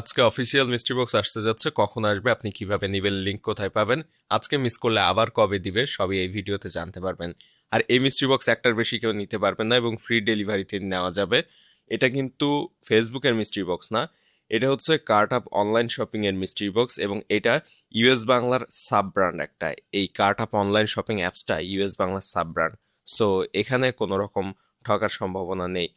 আজকে official mystery box আসতে যাচ্ছে, কখন আসবে, আপনি কিভাবে নিবেন, লিংক কোথায় পাবেন, আজকে মিস করলে আবার কবে দিবে, সবই এই ভিডিওতে জানতে পারবেন। আর এই মিস্ট্রি বক্স একটার বেশি কেউ নিতে পারবেন না এবং ফ্রি ডেলিভারিতে নেওয়া যাবে। এটা কিন্তু ফেসবুকের মিস্ট্রি বক্স না, এটা হচ্ছে কার্ট আপ অনলাইন শপিং এর মিস্ট্রি বক্স এবং এটা ইউএস বাংলার সাব ব্র্যান্ড একটা। এই কার্ট আপ অনলাইন শপিং অ্যাপসটা ইউএস বাংলার সাব ব্র্যান্ড। সো এখানে কোনো রকম ঠকার সম্ভাবনা নেই।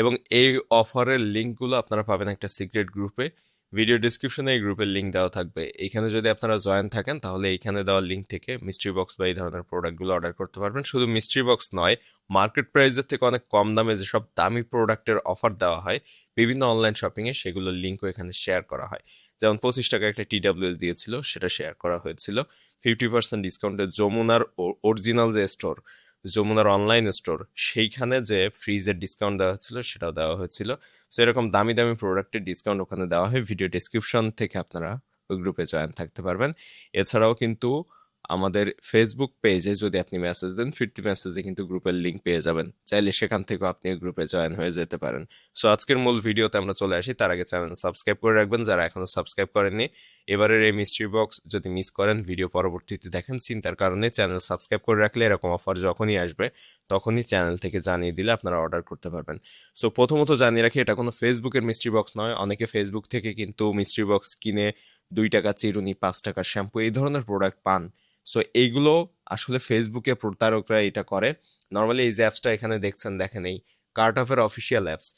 এবং এই অফারের লিঙ্কগুলো আপনারা পাবেন একটা সিক্রেট গ্রুপে। ভিডিও ডিসক্রিপশনে এই গ্রুপের লিঙ্ক দেওয়া থাকবে। এইখানে যদি আপনারা জয়েন থাকেন তাহলে এইখানে দেওয়া লিঙ্ক থেকে মিস্ট্রি বক্স বা এই ধরনের প্রোডাক্টগুলো অর্ডার করতে পারবেন। শুধু মিস্ট্রি বক্স নয়, মার্কেট প্রাইসের থেকে অনেক কম দামে যেসব দামি প্রোডাক্টের অফার দেওয়া হয় বিভিন্ন অনলাইন শপিংয়ে, সেগুলোর লিঙ্কও এখানে শেয়ার করা হয়। যেমন 25 টাকা একটা TWS দিয়েছিল, সেটা শেয়ার করা হয়েছিল। 50% ডিসকাউন্টে যমুনার অরিজিনাল যে স্টোর, যমুনার অনলাইন স্টোর, সেইখানে যে ফ্রিজের ডিসকাউন্ট দেওয়া হচ্ছিল সেটাও দেওয়া হয়েছিল। সো এরকম দামি দামি প্রোডাক্টের ডিসকাউন্ট ওখানে দেওয়া হয়। ভিডিও ডেসক্রিপশন থেকে আপনারা ওই গ্রুপে জয়েন থাকতে পারবেন। এছাড়াও কিন্তু আমাদের ফেসবুক পেজে যদি আপনি মেসেজ দেন, ফিরতি মেসেজে কিন্তু গ্রুপের লিঙ্ক পেয়ে যাবেন, চাইলে সেখান থেকেও আপনি ওই গ্রুপে জয়েন হয়ে যেতে পারেন। সো আজকের মূল ভিডিওতে আমরা চলে আসি, তার আগে চ্যানেল সাবস্ক্রাইব করে রাখবেন যারা এখনো সাবস্ক্রাইব করেননি। এবারের এই মিস্ট্রি বক্স যদি মিস করেন, ভিডিও পরবর্তীতে দেখেন, চিন্তার কারণে চ্যানেল সাবস্ক্রাইব করে রাখলে এরকম অফার যখনই আসবে তখনই চ্যানেল থেকে জানিয়ে দিলে আপনারা অর্ডার করতে পারবেন। সো প্রথমত জানিয়ে রাখি, এটা কোনো ফেসবুকের মিস্ট্রি বক্স নয়। অনেকে ফেসবুক থেকে কিন্তু মিস্ট্রি বক্স কিনে 2 টাকা চিরুনি, 5 টাকার শ্যাম্পু, এই ধরনের প্রোডাক্ট পান। সো এইগুলো আসলে ফেসবুকে প্রতারকরা এটা করে। নর্মালি এই যে অ্যাপসটা এখানে দেখছেন, দেখেন এই কার্ট অফের অফিসিয়াল অ্যাপস,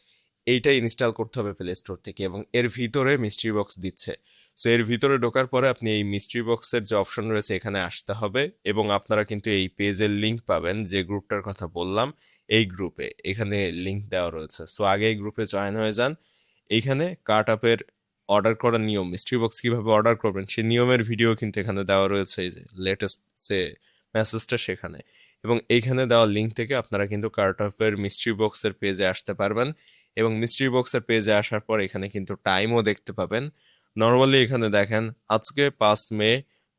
এইটা ইনস্টল করতে হবে প্লে স্টোর থেকে এবং এর ভিতরে মিস্ট্রি বক্স দিচ্ছে। সো এর ভিতরে ঢোকার পরে আপনি এই মিস্ট্রি বক্সের যে অপশন রয়েছে এখানে আসতে হবে এবং আপনারা কিন্তু এই পেজের লিঙ্ক পাবেন যে গ্রুপটার কথা বললাম। এই গ্রুপে এখানে লিঙ্ক দেওয়া রয়েছে। সো আগে এই গ্রুপে জয়েন হয়ে যান। এইখানে কার্ট আপের অর্ডার করার নিয়ম, মিস্ট্রি বক্স কিভাবে অর্ডার করবেন সেই নিয়মের ভিডিও কিন্তু এখানে দেওয়া রয়েছে, এই যে লেটেস্ট যে মেসেজটা সেখানে। এবং এইখানে দেওয়া লিঙ্ক থেকে আপনারা কিন্তু কার্ট আপের মিস্ট্রি বক্সের পেজে আসতে পারবেন এবং মিস্ট্রি বক্সের পেজে আসার পর এখানে কিন্তু টাইমও দেখতে পাবেন। নর্মালি এখানে দেখেন আজকে 5 মে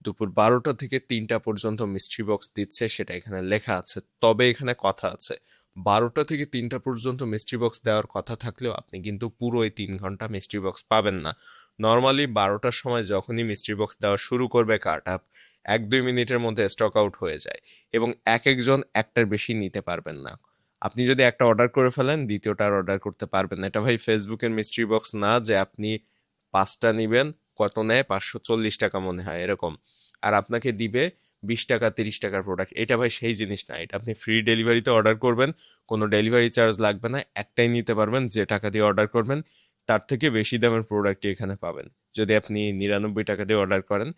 দুপুর 12টা থেকে 3টা পর্যন্ত মিস্ট্রি বক্স দিচ্ছে, সেটা এখানে লেখা আছে। তবে এখানে কথা আছে, 12টা থেকে 3টা পর্যন্ত মিস্ট্রি বক্স দেওয়ার কথা থাকলেও আপনি কিন্তু পুরো এই 3 ঘন্টা মিস্ট্রি বক্স পাবেন না। নর্মালি 12টার সময় যখনই মিস্ট্রি বক্স দেওয়া শুরু করবে কার্ট আপ, 1-2 মিনিটের মধ্যে স্টক আউট হয়ে যায় এবং এক একজন একটার বেশি নিতে পারবেন না। আপনি যদি একটা অর্ডার করে ফেলেন, দ্বিতীয়টা আর অর্ডার করতে পারবেন না। এটা ভাই ফেসবুকের মিস্ট্রি বক্স না যে আপনি 5টা নিবেন, কত নেয় 540 টাকা মনে হয় এরকম, আর আপনাকে দিবে 20 টাকা 30 টাকার প্রোডাক্ট। এটা ভাই সেই জিনিস না। এটা আপনি ফ্রি ডেলিভারিতে অর্ডার করবেন, কোনো ডেলিভারি চার্জ লাগবে না, একটাই নিতে পারবেন যে টাকা দিয়ে অর্ডার করবেন। তার থেকে বেশি দামের প্রোডাক্টই এখানে পাবেন। যদি আপনি 99 টাকা দিয়ে অর্ডার করেন,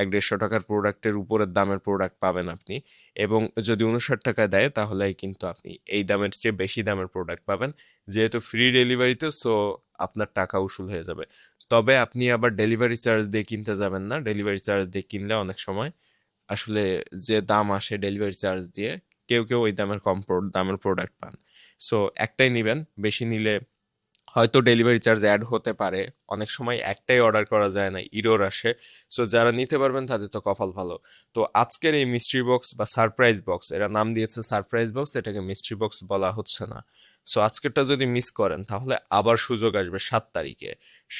150 টাকার প্রোডাক্টের উপরের দামের প্রোডাক্ট পাবেন আপনি। এবং যদি 59 টাকা দেয় তাহলে কিন্তু আপনি এই দামের চেয়ে বেশি দামের প্রোডাক্ট পাবেন। যেহেতু ফ্রি ডেলিভারিতে, সো আপনার টাকা উসুল হয়ে যাবে। তবে আপনি আবার ডেলিভারি চার্জ দিয়ে কিনতে যাবেন না। ডেলিভারি চার্জ দিয়ে কিনলে অনেক সময় আসলে যে দাম আসে ডেলিভারি চার্জ দিয়ে, কেউ কেউ ওই দামের কম দামের প্রোডাক্ট পান। সো একটাই নিবেন, বেশি নিলে হয়তো ডেলিভারি চার্জ অ্যাড হতে পারে। অনেক সময় একটাই অর্ডার করা যায় না, ইরোর আসে। সো যারা নিতে পারবেন তাদের তো কপাল ভালো। তো আজকের এই মিস্ট্রি বক্স বা সারপ্রাইজ বক্স, এরা নাম দিয়েছে সারপ্রাইজ বক্স, এটাকে মিস্ট্রি বক্স বলা হচ্ছে না। সো আজকেরটা যদি মিস করেন তাহলে আবার সুযোগ আসবে 7 তারিখে।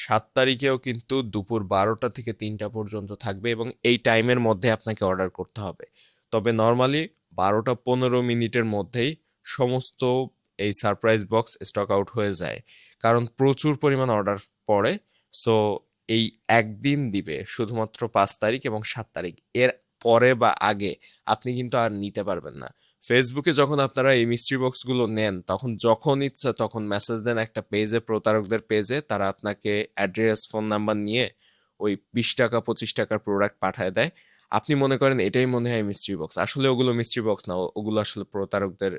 7 তারিখেও কিন্তু দুপুর 12টা থেকে 3টা পর্যন্ত থাকবে এবং এই টাইমের মধ্যে আপনাকে অর্ডার করতে হবে। তবে নর্মালি 12টা 15 মিনিটের মধ্যেই সমস্ত এই সারপ্রাইজ বক্স স্টক আউট হয়ে যায়, কারণ প্রচুর পরিমাণ অর্ডার পড়ে। সো এই একদিন দিবে শুধুমাত্র 5 তারিখ এবং 7 তারিখ, এর পরে বা আগে আপনি কিন্তু আর নিতে পারবেন না। ফেসবুকে যখন আপনারা এই মিস্ট্রি বক্সগুলো নেন তখন যখন ইচ্ছা তখন মেসেজ দেন একটা পেজে, প্রতারকদের পেজে, তারা আপনাকে অ্যাড্রেস, ফোন নাম্বার নিয়ে ওই 20 টাকা 25 টাকার প্রোডাক্ট পাঠায় দেয়। আপনি মনে করেন এটাই মনে হয় মিস্ট্রি বক্স, আসলে ওগুলো মিস্ট্রি বক্স না, ওগুলো আসলে প্রতারকদের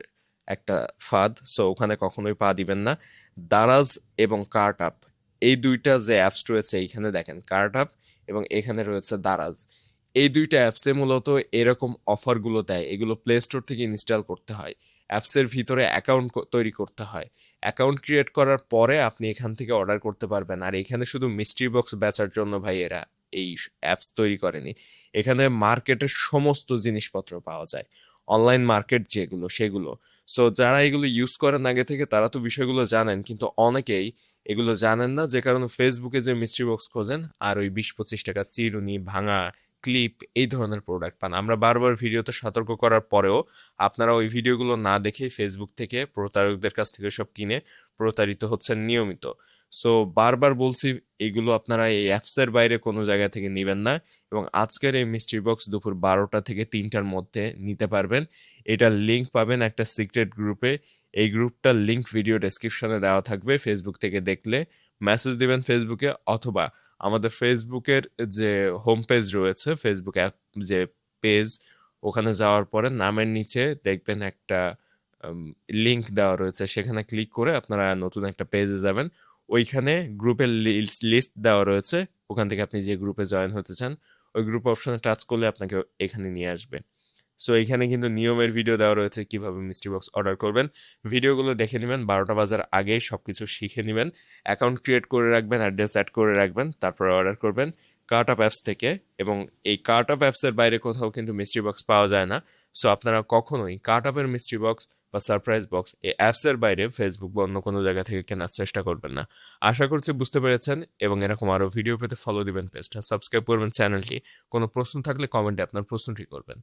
একটা ফাঁদ। সো ওখানে কখনোই পা দিবেন না। দারাজ এবং কার্ট আপ, এই দুইটা যে অ্যাপস রয়েছে, এইখানে দেখেন কার্ট আপ এবং এখানে রয়েছে দারাজ, এই দুইটা অ্যাপসে মূলত এরকম অফারগুলো দেয়। এগুলো প্লে স্টোর থেকে ইনস্টল করতে হয়, অ্যাপসের ভিতরে অ্যাকাউন্ট তৈরি করতে হয়। অ্যাকাউন্ট ক্রিয়েট করার পরে আপনি এখান থেকে অর্ডার করতে পারবেন। আর এখানে শুধু মিস্ট্রি বক্স বেচার জন্য ভাই এরা এই অ্যাপস তৈরি করেনি, এখানে মার্কেটের সমস্ত জিনিসপত্র পাওয়া যায়। অনলাইন মার্কেট যেগুলো সেগুলো। সো যারা এগুলো ইউজ করেন আগে থেকে তারা তো বিষয়গুলো জানেন, কিন্তু অনেকেই এগুলো জানেন না, যে কারণে ফেসবুকে যে মিস্ট্রি বক্স খোঁজেন আর ওই 20-25 টাকা চিরুনি, ভাঙা ক্লিপ এই ধরনের প্রোডাক্ট পান। আমরা বারবার ভিডিওতে সতর্ক করার পরেও আপনারা ওই ভিডিওগুলো না দেখে ফেসবুক থেকে প্রতারকদের কাছ থেকে সব কিনে প্রতারিত হচ্ছেন নিয়মিত। সো বারবার বলছি, এগুলো আপনারা এই অ্যাপসের বাইরে কোনো জায়গা থেকে নেবেন না, এবং আজকের এই মিস্ট্রি বক্স দুপুর 12টা থেকে 3টার মধ্যে নিতে পারবেন। এটার লিঙ্ক পাবেন একটা সিক্রেট গ্রুপে। এই গ্রুপটার লিঙ্ক ভিডিও ডেসক্রিপশনে দেওয়া থাকবে। ফেসবুক থেকে দেখলে মেসেজ দিবেন ফেসবুকে, অথবা আমাদের ফেসবুকের যে হোম পেজ রয়েছে, ফেসবুক অ্যাপ যে পেজ, ওখানে যাওয়ার পরে নামের নিচে দেখবেন একটা লিংক দেওয়া রয়েছে, সেখানে ক্লিক করে আপনারা নতুন একটা পেজে যাবেন। ওইখানে গ্রুপের লিস্ট দেওয়া রয়েছে, ওখান থেকে আপনি যে গ্রুপে জয়েন হতে চান ওই গ্রুপ অপশনে টাচ করলে আপনাকে এখানে নিয়ে আসবে। সো এখানে কিন্তু নিয়মের ভিডিও দেওয়া রয়েছে কিভাবে মিস্ট্রি বক্স অর্ডার করবেন। ভিডিওগুলো দেখে নেবেন, 12টা বাজার আগেই সব কিছু শিখে নেবেন। অ্যাকাউন্ট ক্রিয়েট করে রাখবেন, অ্যাড্রেস অ্যাড করে রাখবেন, তারপরে অর্ডার করবেন কার্ট আপ অ্যাপস থেকে। এবং এই কার্ট আপ অ্যাপসের বাইরে কোথাও কিন্তু মিস্ট্রি বক্স পাওয়া যায় না। সো আপনারা কখনোই কার্ট আপের মিস্ট্রি বক্স বা সারপ্রাইজ বক্স এই অ্যাপসের বাইরে ফেসবুক বা অন্য কোনো জায়গা থেকে কেনার চেষ্টা করবেন না। আশা করছি বুঝতে পেরেছেন, এবং এরকম আরও ভিডিও পেতে ফলো দিবেন, পেজটা সাবস্ক্রাইব করবেন চ্যানেলটি। কোনো প্রশ্ন থাকলে কমেন্টে আপনার প্রশ্নটি করবেন।